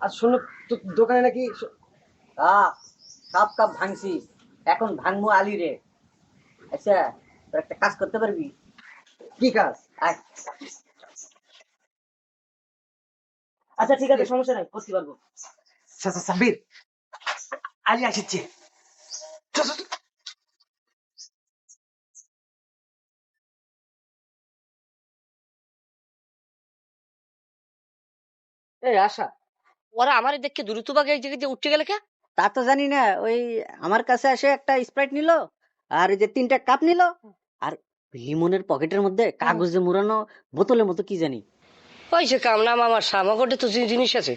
আর শোনো, দোকানে নাকি সব কাপ ভাঙছি, এখন ভাঙবো আলি রে। আচ্ছা, তোর একটা কাজ করতে পারবি? কি কাজ? আয়। আচ্ছা ঠিক আছে, সমস্যা নাই, করতে পারবো। সাব্বির, আলি আসছে। চল, চল, চল। এই আশা, ওরা আমার দেখে দ্রুত ভাগে এই জায়গায় দিয়ে উঠে গেলে কে? তা তো জানি না, ওই আমার কাছে এসে একটা স্প্রাইট নিল, আর ওই যে 3টা কাপ নিল, আর লিমনের পকেটের মধ্যে কাগজে মুড়ানো বোতলের মতো কি জানি। ওই সে কাম নাম আমার সামাগটে তো জিনিস আছে।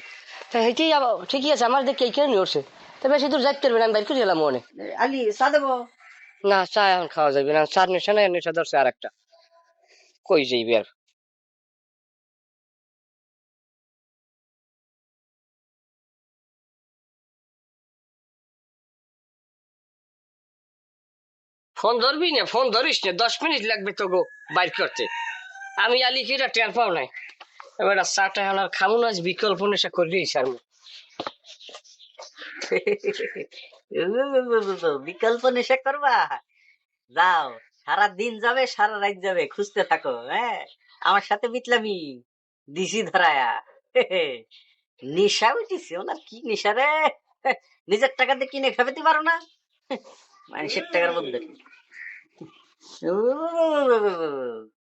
তা হেঁটেই ঠিকই আছে, আমার দেখে এই কেন উঠছে। তা বেশি দূর যাইতে পারবে না, আমি বাইর করে গেলাম মনে। আলি, চা দেবো? না, চা এখন খাওয়া যাবে না, চার নেশা নাই, নেশা ধরছে আর একটা। কই যাইবে আর? ফোন ধরবি না, ফোন ধরিস না, 10 মিনিট লাগবে তো গো বাইর করতে। আমি আলি কিরা টের পাও নাই। এবার চাটা এখন আর খাবো না, আজ বিকল্প নেশা করবি স্যার। বিকল্প নেশা করবা? যাও, সারা দিন যাবে, সারা রাত যাবে, খুঁজতে থাকো। হ্যাঁ, আমার সাথে বিতলামি দিছি ধরায়া। নেশা উঠিছে ওনার, কি নেশা রে! নিজের টাকা দিয়ে কিনে খাবেতে পারো না, মানুষের টাকার মধ্যে।